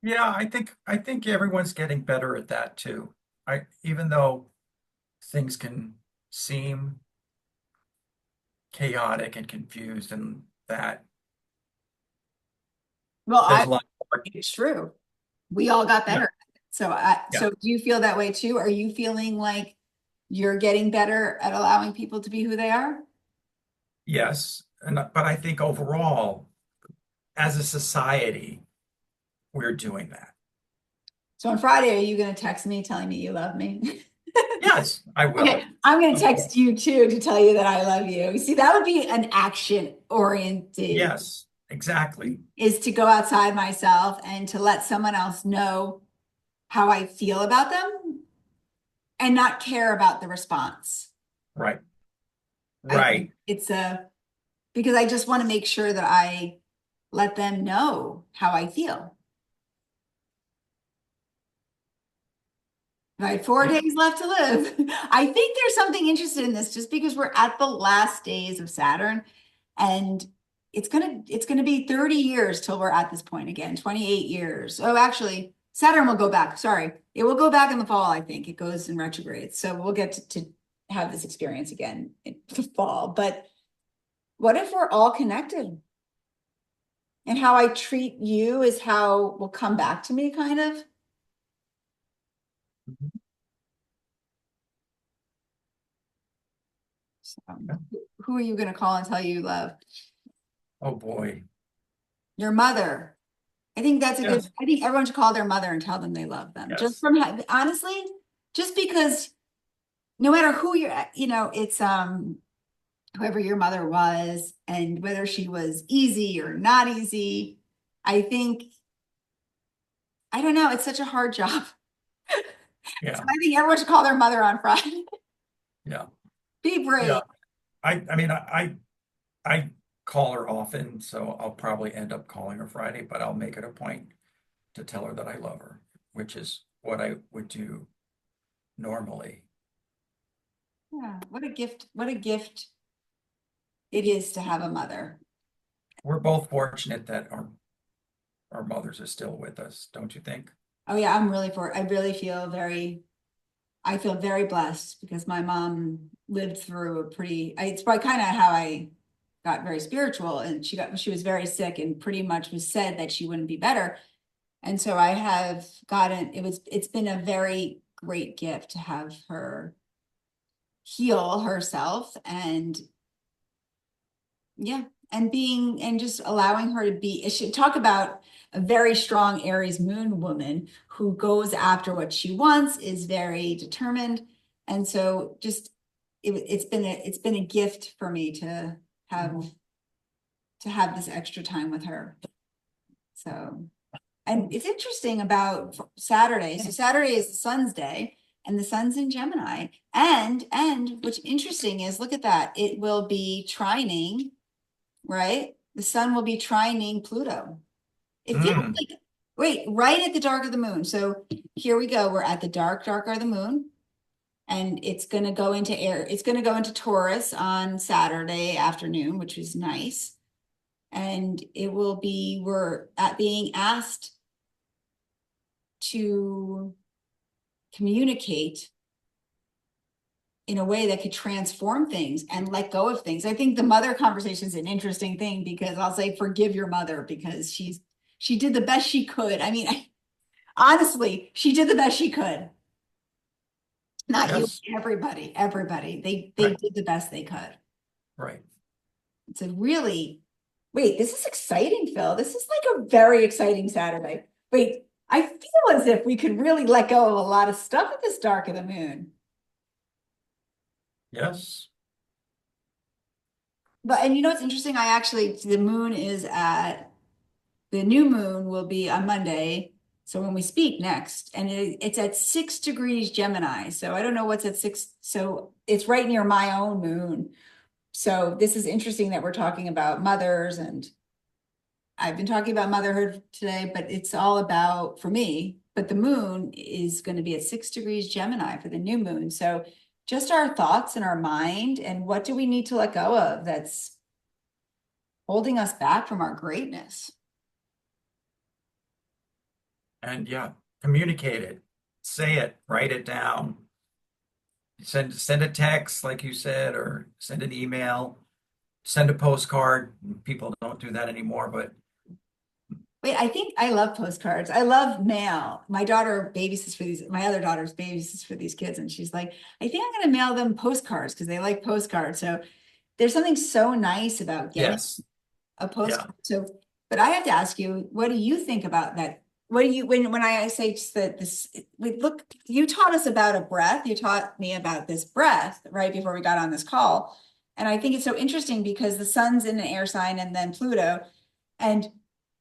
S2: Yeah, I think everyone's getting better at that too. Even though things can seem chaotic and confused and that
S1: Well,
S2: there's
S1: I
S2: a lot of work.
S1: think it's true. We all got
S2: Yeah,
S1: better.
S2: yeah,
S1: So do you feel that way too? Are you feeling like you're getting better at allowing people to be who they are?
S2: yes. But I think overall, as a society, we're doing that.
S1: So on Friday, are you going to text me telling me you love me?
S2: Yes, I
S1: Okay,
S2: will.
S1: I'm going to
S2: Of course.
S1: text you too to tell you that I love you. See, that would be an action oriented,
S2: Yes, exactly.
S1: is to go outside myself and to let someone else know how I feel about them and not care about the response.
S2: Right.
S1: I think
S2: Right.
S1: because I just want to make sure that I let them know how I feel. Right, 4 days left to live. I think there's something interesting in this just because we're at the last days of Saturn, and it's gonna be 30 years till we're at this point again, 28 years. Oh, actually, Saturn will go back. Sorry. It will go back in the fall, I think. It goes in retrograde. So we'll get to have this experience again in the fall. But what if we're all connected? And how I treat you is how will come back to me, kind of.
S2: Mhm.
S1: So, who are you going to call and tell you love?
S2: Oh boy.
S1: Your mother. I think that's a good,
S2: Yes.
S1: I think everyone should call their mother and tell them they love them. Just
S2: Yes.
S1: from, honestly, just because no matter who you're, it's whoever your mother was and whether she was easy or not easy. I think, I don't know, it's such a hard job. So
S2: Yeah.
S1: I think everyone should call their mother on Friday.
S2: Yeah.
S1: Be brave.
S2: Yeah. I mean, I call her often, so I'll probably end up calling her Friday, but I'll make it a point to tell her that I love her, which is what I would do normally.
S1: Yeah, what a gift it is to have a mother.
S2: We're both fortunate that our mothers are still with us, don't you think?
S1: Oh yeah, I really feel very I feel very blessed because my mom lived through it's probably kind of how I got very spiritual, and she was very sick and pretty much was said that she wouldn't be better. And so I have gotten, it's been a very great gift to have her heal herself and yeah, and just allowing her to be, it should talk about a very strong Aries moon woman who goes after what she wants, is very determined. And so just it's been a gift for me have to have this extra time with her. So, and it's interesting about Saturday. So Saturday is the sun's day and the sun's in Gemini. And what's interesting is look at that. It will be trining, right? The sun will be trining Pluto. It feels
S2: Mm,
S1: like, wait, right at the dark of the moon. So here we go. We're at the dark of the moon. And it's going to go into air. It's going to go into Taurus on Saturday afternoon, which is nice. And we're at being asked to communicate in a way that could transform things and let go of things. I think the mother conversation is an interesting thing because I'll say forgive your mother because she did the best she could. I mean, honestly, she did the best she could. Not you,
S2: yes,
S1: everybody. They
S2: right,
S1: did the best they could.
S2: right.
S1: It's a really wait, this is exciting, Phil. This is like a very exciting Saturday. Wait, I feel as if we could really let go of a lot of stuff at this dark of the moon.
S2: Yes.
S1: But and you know what's interesting? The new moon will be on Monday. So when we speak next, and it's at 6 degrees Gemini. So I don't know what's at six. So it's right near my own moon. So this is interesting that we're talking about mothers, and I've been talking about motherhood today, but it's all about for me. But the moon is going to be at 6 degrees Gemini for the new moon. So just our thoughts and our mind, and what do we need to let go of that's holding us back from our greatness?
S2: And yeah, communicate it, say it, write it down, send a text, like you said, or send an email, send a postcard. People don't do that anymore, but
S1: Wait, I think I love postcards. I love mail. My other daughter's babysits for these kids, and she's like, I think I'm going to mail them postcards because they like postcards. So there's something so nice about getting
S2: yes,
S1: a
S2: yeah.
S1: postcard. So, but I have to ask you, what do you think about that? What do you, when I say just that you taught us about a breath, you taught me about this breath right before we got on this call. And I think it's so interesting because the sun's in an air sign and then Pluto. And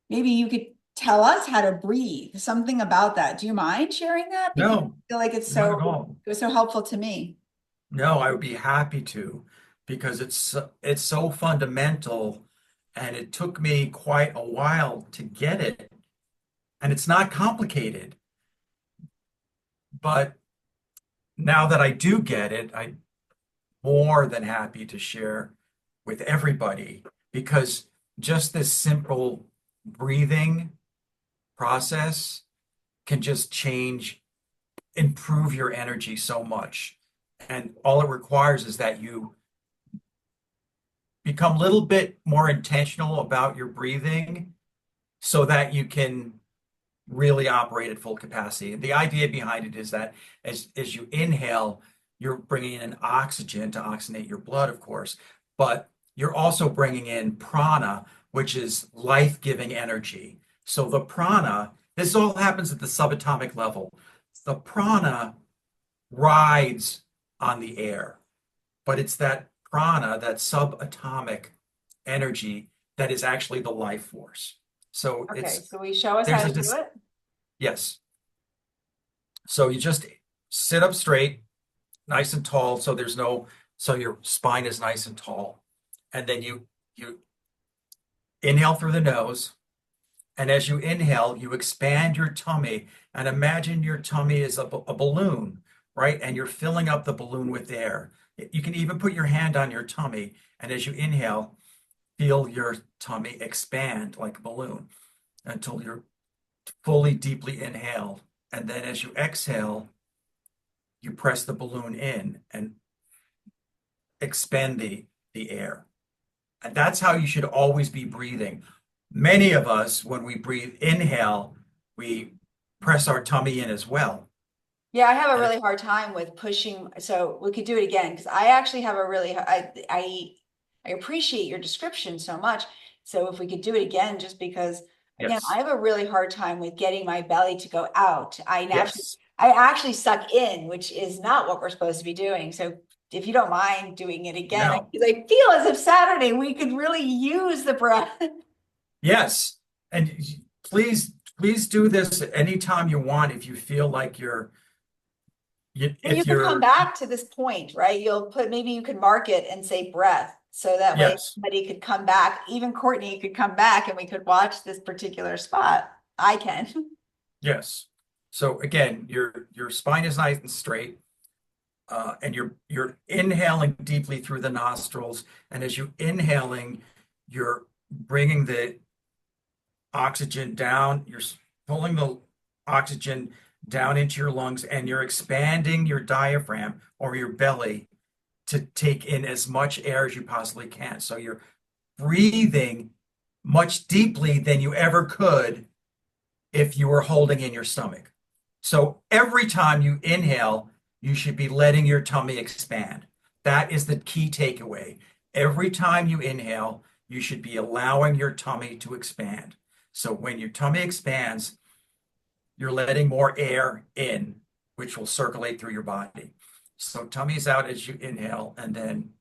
S1: maybe you could tell us how to breathe, something about that. Do you mind sharing that? Because I
S2: No,
S1: feel like
S2: not at all.
S1: it was so helpful to me.
S2: No, I would be happy to because it's so fundamental and it took me quite a while to get it. And it's not complicated, but now that I do get it, I'm more than happy to share with everybody because just this simple breathing process can just improve your energy so much. And all it requires is that you become a little bit more intentional about your breathing so that you can really operate at full capacity. And the idea behind it is that as you inhale, you're bringing in oxygen to oxygenate your blood, of course, but you're also bringing in prana, which is life-giving energy. So the prana, this all happens at the subatomic level. The prana rides on the air, but it's that prana, that subatomic energy, that is actually the life force. So
S1: Okay, so will you show us how
S2: there's
S1: to
S2: a
S1: do
S2: dis
S1: it?
S2: yes. So you just sit up straight, nice and tall, so your spine is nice and tall. And then you inhale through the nose, and as you inhale, you expand your tummy and imagine your tummy is a balloon, right? And you're filling up the balloon with air. You can even put your hand on your tummy, and as you inhale, feel your tummy expand like a balloon until you're fully deeply inhaled. And then as you exhale, you press the balloon in and expand the air. And that's how you should always be breathing. Many of us, when we breathe, inhale, we press our tummy in as well.
S1: Yeah, I have a
S2: And
S1: really hard time with pushing. So we could do it again because I actually have a really I appreciate your description so much. So if we could do it again, just because again, I
S2: yes,
S1: have a really hard time with getting my belly to go out.
S2: yes,
S1: I actually suck in, which is not what we're supposed to be doing. So if you don't mind doing it again,
S2: no,
S1: because I feel as if Saturday we could really use the breath.
S2: yes. And please do this anytime you want if you feel like
S1: And you
S2: if
S1: could come
S2: you're,
S1: back to this point, right? You'll put, maybe you could mark it and say breath. So that way
S2: yes,
S1: somebody could come back, even Courtney could come back and we could watch this particular spot. I can.
S2: yes. So again, your spine is nice and straight. And you're inhaling deeply through the nostrils, and as you inhaling, you're bringing the oxygen down, you're pulling the oxygen down into your lungs, and you're expanding your diaphragm or your belly to take in as much air as you possibly can. So you're breathing much deeply than you ever could if you were holding in your stomach. So every time you inhale, you should be letting your tummy expand. That is the key takeaway. Every time you inhale, you should be allowing your tummy to expand. So when your tummy expands, you're letting more air in, which will circulate through your body. So tummy's out as you inhale, and then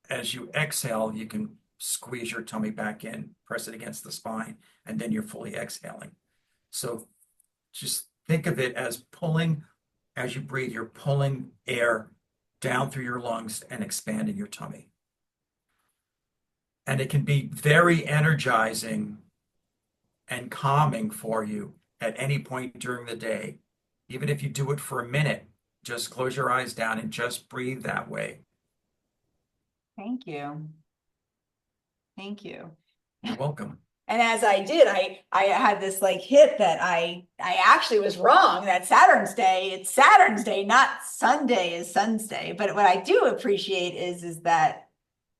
S2: as you exhale, you can squeeze your tummy back in, press it against the spine, and then you're fully exhaling. So just think of it as pulling, as you breathe, you're pulling air down through your lungs and expanding your tummy. And it can be very energizing and calming for you at any point during the day. Even if you do it for a minute, just close your eyes down and just breathe that way.
S1: Thank you. Thank you.
S2: You're welcome.
S1: And as I did, I had this like hit that I actually was wrong that Saturn's Day, it's Saturn's Day, not Sunday is Sun's Day. But what I do appreciate is that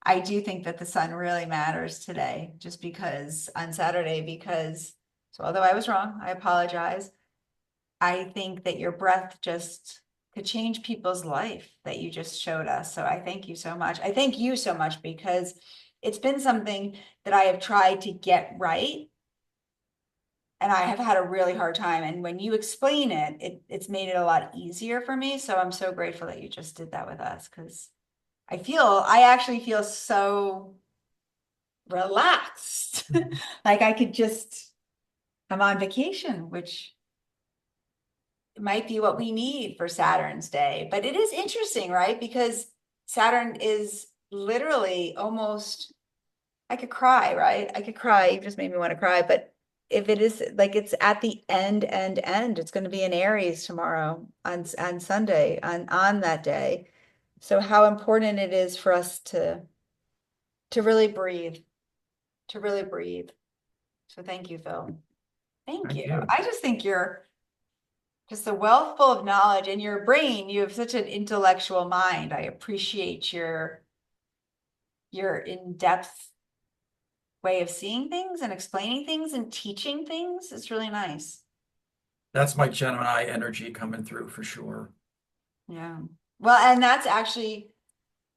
S1: I do think that the sun really matters today, just because on Saturday, because so although I was wrong, I apologize. I think that your breath just could change people's life that you just showed us. So I thank you so much. I thank you so much because it's been something that I have tried to get right. And I have had a really hard time. And when you explain it's made it a lot easier for me. So I'm so grateful that you just did that with us because I actually feel so relaxed. Like I could just, I'm on vacation, which might be what we need for Saturn's Day. But it is interesting, right? Because Saturn is literally almost, I could cry, right? I could cry. You just made me want to cry. But if it is like it's at the end, it's going to be in Aries tomorrow on Sunday, on that day. So how important it is for us to really breathe, to really breathe. So thank you, Phil. Thank
S2: Thank
S1: you.
S2: you.
S1: I just think you're just a wealth full of knowledge and your brain, you have such an intellectual mind. I appreciate your in-depth way of seeing things and explaining things and teaching things. It's really nice.
S2: That's my Gemini energy coming through for sure.
S1: Yeah. Well, and that's actually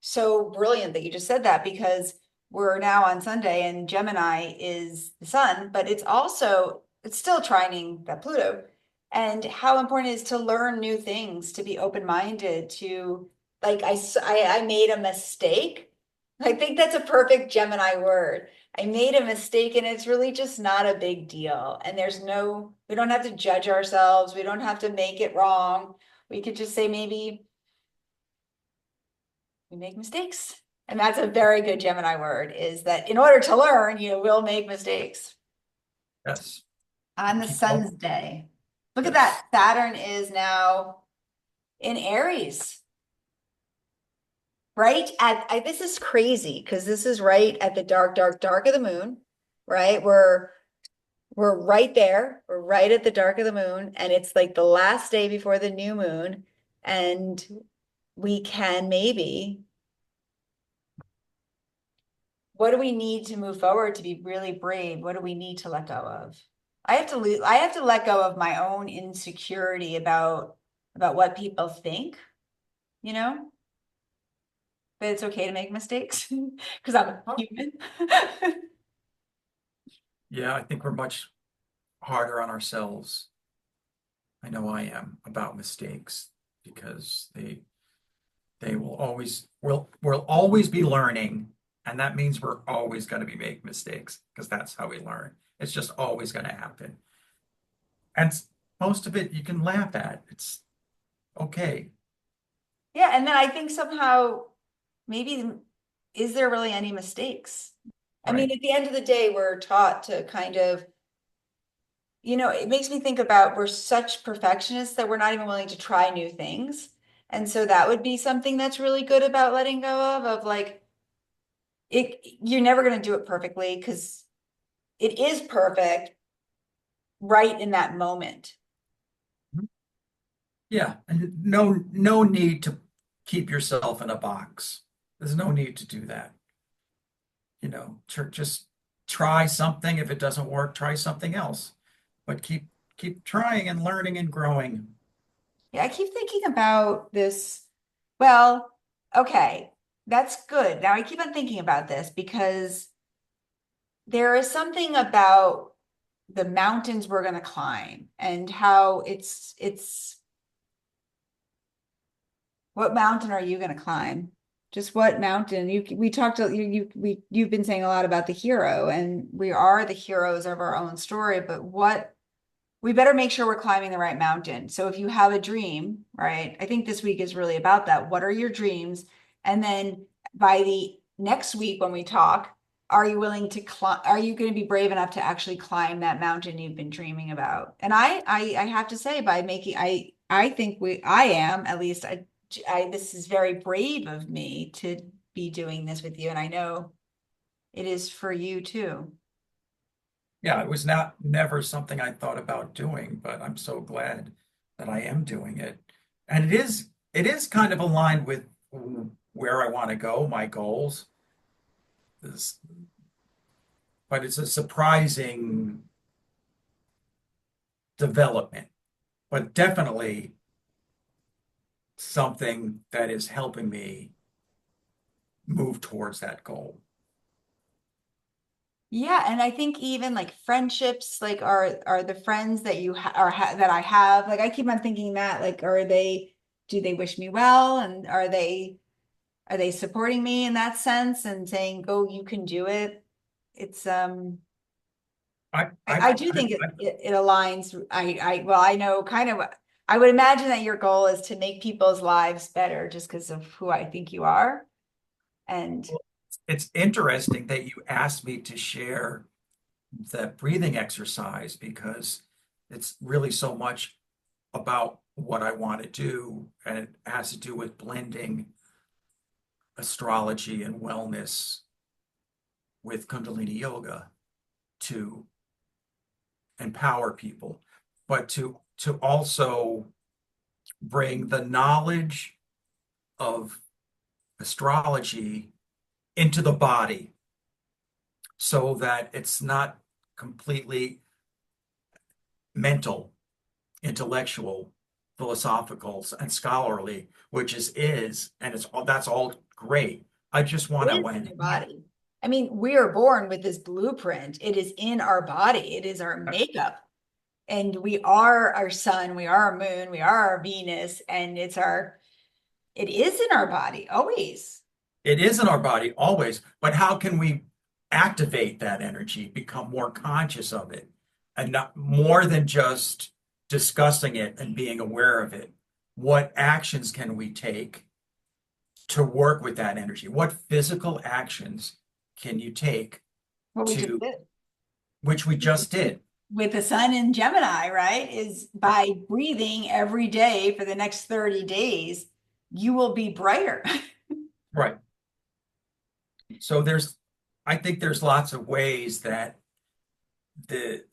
S1: so brilliant that you just said that because we're now on Sunday and Gemini is the sun, but it's still trining that Pluto. And how important it is to learn new things, to be open-minded, to like I made a mistake. I think that's a perfect Gemini word. I made a mistake and it's really just not a big deal. And we don't have to judge ourselves. We don't have to make it wrong. We could just say maybe we make mistakes. And that's a very good Gemini word is that in order to learn, you will make mistakes
S2: Yes.
S1: on the
S2: Keep going.
S1: sun's day. Look at
S2: Yes.
S1: that. Saturn is now in Aries, right at this is crazy because this is right at the dark of the moon, right? We're right there. We're right at the dark of the moon, and it's like the last day before the new moon. And we can maybe, what do we need to move forward to be really brave? What do we need to let go of? I have to let go of my own insecurity about what people think, you know, but it's okay to make mistakes because I'm a human.
S2: Yeah, I think we're much harder on ourselves. I know I am about mistakes because they we'll always be learning, and that means we're always going to be making mistakes because that's how we learn. It's just always going to happen. And most of it you can laugh at. It's okay.
S1: Yeah, and then I think somehow maybe is there really any mistakes? I mean,
S2: Right.
S1: at the end of the day, we're taught to kind of, it makes me think about we're such perfectionists that we're not even willing to try new things. And so that would be something that's really good about letting go of like you're never going to do it perfectly because it is perfect right in that moment.
S2: Yeah, and no need to keep yourself in a box. There's no need to do that. Just try something. If it doesn't work, try something else. But keep trying and learning and growing.
S1: Yeah, I keep thinking about this. Well, okay, that's good. Now I keep on thinking about this because there is something about the mountains we're going to climb and how it's what mountain are you going to climb? Just what mountain? We talked to you've been saying a lot about the hero, and we are the heroes of our own story, but what we better make sure we're climbing the right mountain. So if you have a dream, right? I think this week is really about that. What are your dreams? And then by the next week when we talk, are you willing to climb? Are you going to be brave enough to actually climb that mountain you've been dreaming about? And I have to say, by making, I think I am at least. This is very brave of me to be doing this with you, and I know it is for you too.
S2: Yeah, it was not never something I thought about doing, but I'm so glad that I am doing it. And it is kind of aligned with where I want to go, my goals. This- But it's a surprising development, but definitely something that is helping me move towards that goal.
S1: Yeah, and I think even like friendships, like are the friends that you that I have, like I keep on thinking that, like, do they wish me well, and are they supporting me in that sense and saying, "Go, you can do it." It's
S2: I,
S1: I do think it aligns. Well, I know kind of. I would imagine that your goal is to make people's lives better, just because of who I think you are, and
S2: it's interesting that you asked me to share the breathing exercise because it's really so much about what I want to do, and it has to do with blending astrology and wellness with Kundalini yoga to empower people, but to also bring the knowledge of astrology into the body so that it's not completely mental, intellectual, philosophical, and scholarly, which and that's all great. I just
S1: it
S2: want to
S1: is in your body. I mean, we are born with this blueprint. It is in our body. It is our makeup. And we are our sun, we are our moon, we are our Venus, and it is in our body always.
S2: it is in our body always, but how can we activate that energy, become more conscious of it, and not more than just discussing it and being aware of it? What actions can we take to work with that energy? What physical actions can you take
S1: What we just
S2: to
S1: did
S2: which we just did?
S1: with the sun in Gemini, right? Is by breathing every day for the next 30 days, you will be brighter.
S2: Right. So I think there's lots of ways that the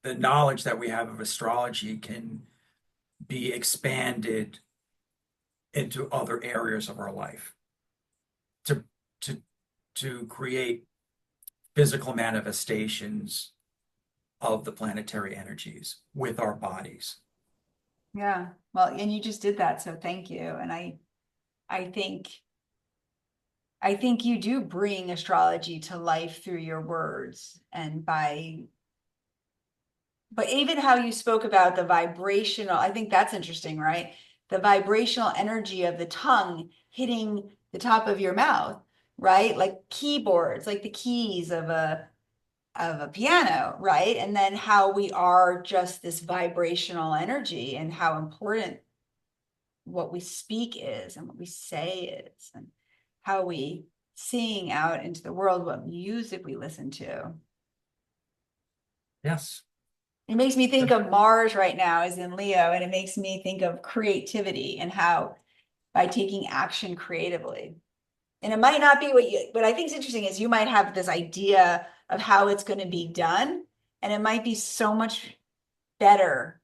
S2: the knowledge that we have of astrology can be expanded into other areas of our life to to to create physical manifestations of the planetary energies with our bodies.
S1: Yeah. Well, and you just did that, so thank you. And I think I think you do bring astrology to life through your words and but even how you spoke about the vibrational, I think that's interesting, right? The vibrational energy of the tongue hitting the top of your mouth, right? Like keyboards, like the keys of a piano, right? And then how we are just this vibrational energy and how important what we speak is and what we say is and how we sing out into the world, what music we listen to.
S2: Yes.
S1: It makes me think of Mars right now is in Leo, and it makes me think of creativity and how by taking action creatively. And it might not be what I think is interesting is you might have this idea of how it's going to be done, and it might be so much better.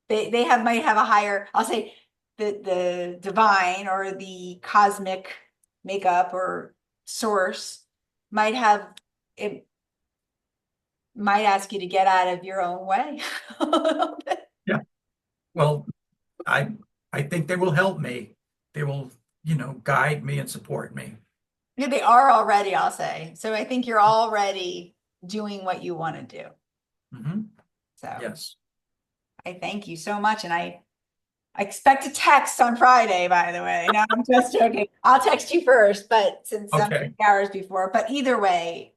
S1: They might have a higher, I'll say the divine or the cosmic makeup or source might have it might ask you to get out of your own way a little bit.
S2: Yeah. Well, I I think they will help me. They will, guide me and support me.
S1: Yeah, they are already, I'll say. So I think you're already doing what you want to do.
S2: Hmm.
S1: So
S2: Yes.
S1: I thank you so much. And I expect a text on Friday, by the way. No, I'm just joking. I'll text you first, but since I'm
S2: Okay.
S1: 6 hours before, but either way,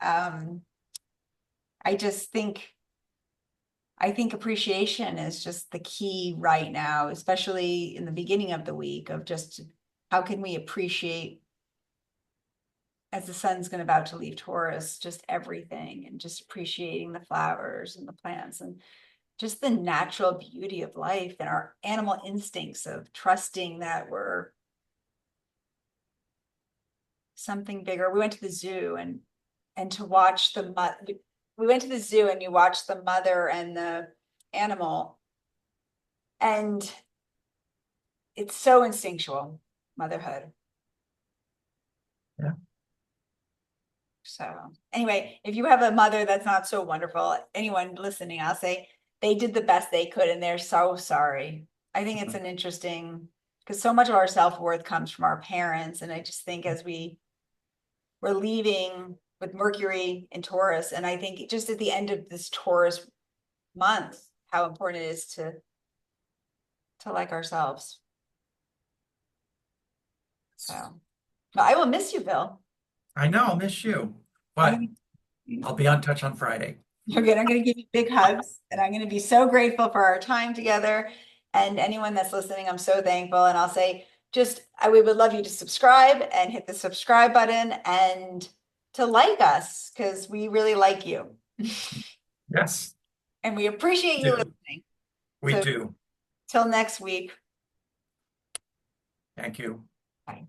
S1: I just I think appreciation is just the key right now, especially in the beginning of the week of just how can we appreciate as the sun's going about to leave Taurus, just everything and just appreciating the flowers and the plants and just the natural beauty of life and our animal instincts of trusting that we're something bigger. We went to the zoo and to watch we went to the zoo and you watch the mother and the animal and it's so instinctual, motherhood.
S2: Yeah.
S1: So anyway, if you have a mother that's not so wonderful, anyone listening, I'll say they did the best they could and they're so sorry. I think it's an interesting because so much of our self-worth comes from our parents. And I just think as we're leaving with Mercury in Taurus, and I think just at the end of this Taurus month, how important it is to like ourselves. So but I will miss you, Bill.
S2: I know I'll miss you, but
S1: I'm
S2: I'll be on touch on Friday.
S1: You're good. I'm going to give you big hugs and I'm going to be so grateful for our time together. And anyone that's listening, I'm so thankful. And I'll say, we would love you to subscribe and hit the subscribe button and to like us because we really like you.
S2: Yes,
S1: And we appreciate you
S2: do.
S1: listening.
S2: We
S1: So
S2: do.
S1: till next week.
S2: Thank you.
S1: Bye.